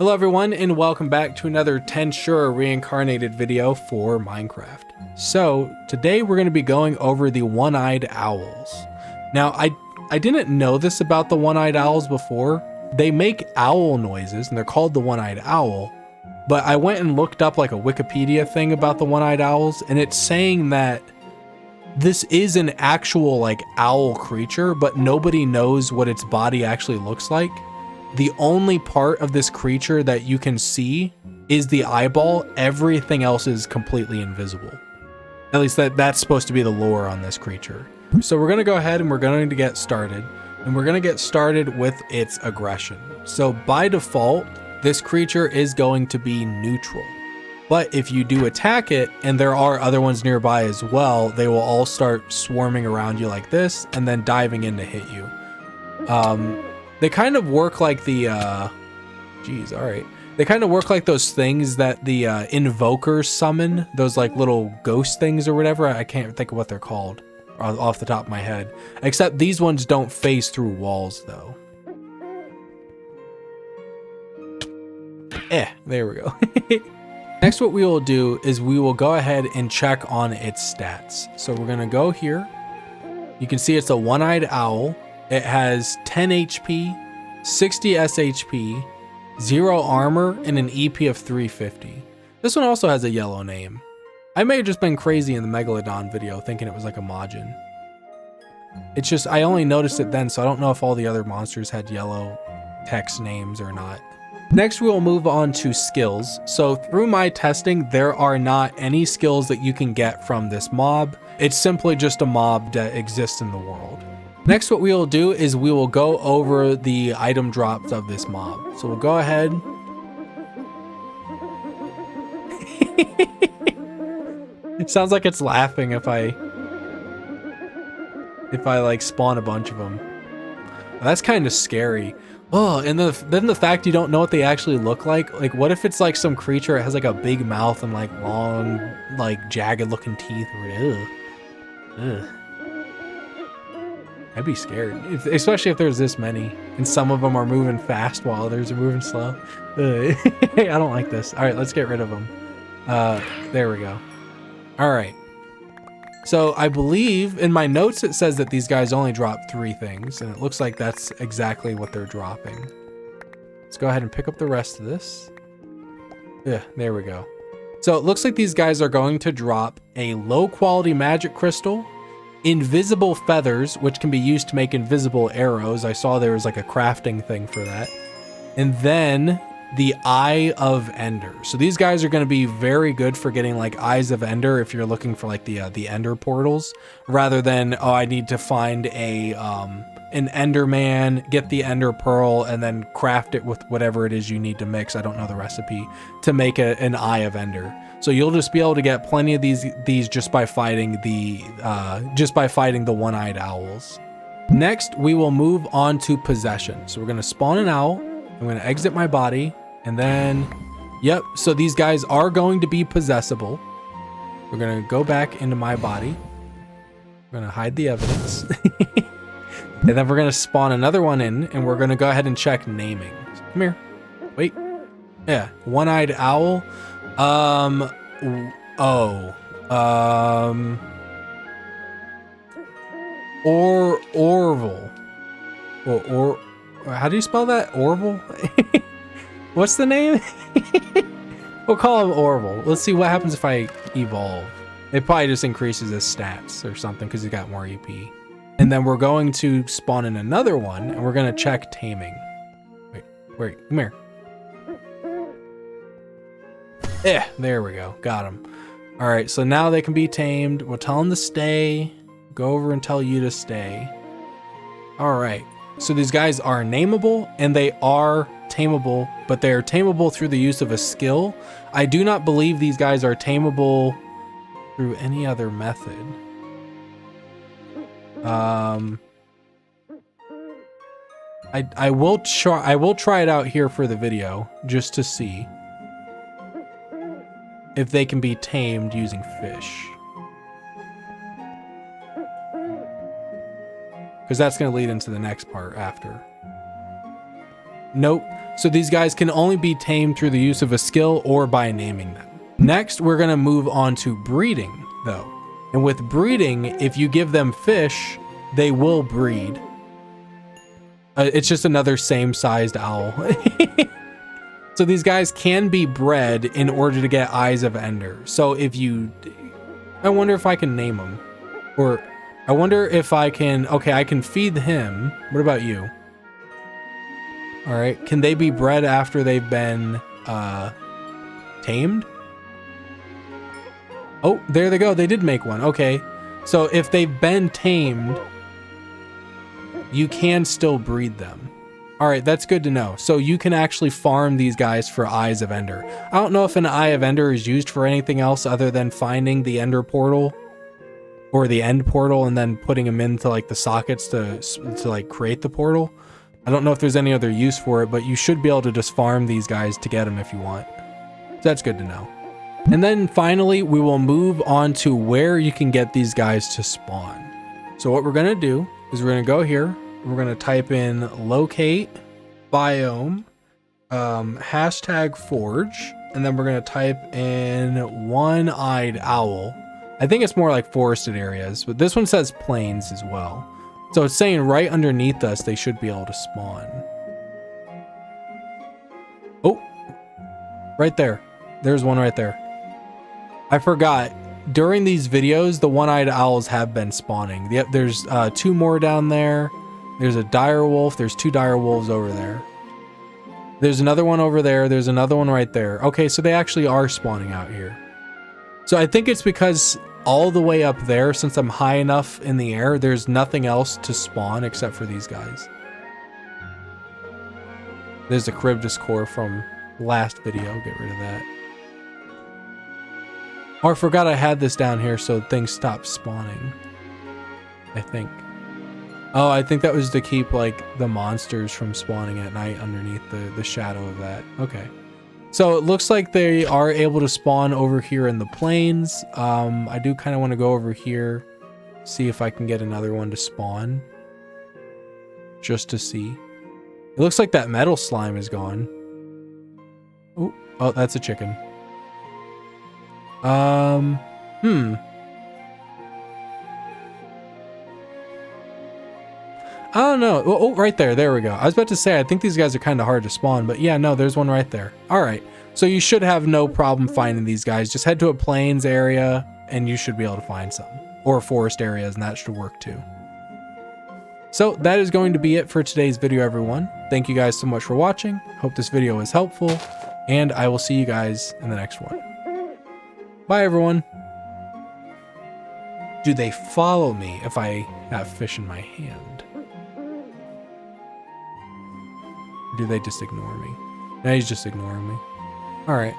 Hello everyone, and welcome back to another Tensura Reincarnated video for Minecraft. So, today we're going to be going over the one-eyed owls. Now, I didn't know this about the one-eyed owls before. They make owl noises, and they're called the one-eyed owl. But I went and looked up like a Wikipedia thing about the one-eyed owls, and it's saying that this is an actual like owl creature, but nobody knows what its body actually looks like. The only part of this creature that you can see is the eyeball. Everything else is completely invisible. At least that's supposed to be the lore on this creature. So we're going to go ahead and we're going to get started. And we're going to get started with its aggression. So by default, this creature is going to be neutral. But if you do attack it, and there are other ones nearby as well, they will all start swarming around you like this and then diving in to hit you. They kind of work like the, alright. They kind of work like those things that the invokers summon, those like little ghost things or whatever. I can't think of what they're called off the top of my head. Except these ones don't phase through walls though. There we go. Next, what we will do is we will go ahead and check on its stats. So we're gonna go here. You can see it's a one-eyed owl. It has 10 HP, 60 SHP, 0 armor, and an EP of 350. This one also has a yellow name. I may have just been crazy in the Megalodon video thinking it was like a Majin. It's just, I only noticed it then, so I don't know if all the other monsters had yellow text names or not. Next, we will move on to skills. So through my testing, there are not any skills that you can get from this mob. It's simply just a mob that exists in the world. Next, what we will do is we will go over the item drops of this mob. So we'll go ahead. It sounds like it's laughing if I like spawn a bunch of them. Well, that's kind of scary. Oh, and then the fact you don't know what they actually look like. Like, what if it's like some creature that has like a big mouth and like long, like jagged looking teeth? Ugh. I'd be scared, especially if there's this many, and some of them are moving fast while others are moving slow. I don't like this. All right, let's get rid of them. There we go. All right. So I believe in my notes it says that these guys only drop 3 things, and it looks like that's exactly what they're dropping. Let's go ahead and pick up the rest of this. Yeah, there we go. So it looks like these guys are going to drop a low quality magic crystal, invisible feathers, which can be used to make invisible arrows. I saw there was like a crafting thing for that. And then the Eye of Ender. So these guys are going to be very good for getting like Eyes of Ender if you're looking for like the Ender portals, rather than, oh, I need to find a an Enderman, get the Ender Pearl, and then craft it with whatever it is you need to mix. I don't know the recipe to make an Eye of Ender. So you'll just be able to get plenty of these just by fighting the one-eyed owls. Next, we will move on to possession. So we're gonna spawn an owl. I'm gonna exit my body, and then, yep. So these guys are going to be possessible. We're gonna go back into my body. We're gonna hide the evidence, and then we're gonna spawn another one in, and we're gonna go ahead and check naming. Come here. Wait. Yeah, one-eyed owl. Orville. Or how do you spell that? Orville? What's the name? We'll call him Orville. Let's see what happens if I evolve. It probably just increases his stats or something because he's got more EP. And then we're going to spawn in another one, and we're going to check taming. Wait, come here. Yeah, there we go. Got him. All right, so now they can be tamed. We'll tell them to stay. Go over and tell you to stay. All right. So these guys are nameable, and they are tameable, but they are tameable through the use of a skill. I do not believe these guys are tameable through any other method. I will try it out here for the video just to see if they can be tamed using fish. Because that's going to lead into the next part after. Nope. So these guys can only be tamed through the use of a skill or by naming them. Next, we're going to move on to breeding, though. And with breeding, if you give them fish, they will breed. It's just another same-sized owl. So these guys can be bred in order to get Eyes of Ender. So if you... I wonder if I can name them. Or I wonder if I can... Okay, I can feed him. What about you? All right. Can they be bred after they've been tamed? Oh, there they go. They did make one. Okay. So if they've been tamed, you can still breed them. All right, that's good to know. So you can actually farm these guys for Eyes of Ender. I don't know if an Eye of Ender is used for anything else other than finding the Ender portal or the end portal and then putting them into like the sockets to like create the portal. I don't know if there's any other use for it, but you should be able to just farm these guys to get them if you want. So that's good to know. And then finally, we will move on to where you can get these guys to spawn. So what we're going to do is we're going to go here. We're going to type in locate biome, hashtag forge, and then we're going to type in one-eyed owl. I think it's more like forested areas, but this one says plains as well. So it's saying right underneath us, they should be able to spawn. Oh, right there. There's one right there. I forgot. During these videos, the one-eyed owls have been spawning. Yep, there's 2 more down there. There's a dire wolf. There's 2 dire wolves over there. There's another one over there. There's another one right there. Okay, so they actually are spawning out here. So I think it's because all the way up there, since I'm high enough in the air, there's nothing else to spawn except for these guys. There's a Charybdis core from last video. Get rid of that. Oh, I forgot I had this down here so things stopped spawning. I think. Oh, I think that was to keep like the monsters from spawning at night underneath the shadow of that. Okay. So it looks like they are able to spawn over here in the plains. I do kind of want to go over here, see if I can get another one to spawn. Just to see. It looks like that metal slime is gone. Ooh, oh, that's a chicken. I don't know. Oh, right there. There we go. I was about to say, I think these guys are kind of hard to spawn, but yeah, no, there's one right there. All right. So you should have no problem finding these guys. Just head to a plains area and you should be able to find some. Or forest areas, and that should work too. So that is going to be it for today's video, everyone. Thank you guys so much for watching. Hope this video was helpful, and I will see you guys in the next one. Bye, everyone. Do they follow me if I have fish in my hand? Or do they just ignore me? No, he's just ignoring me. All right.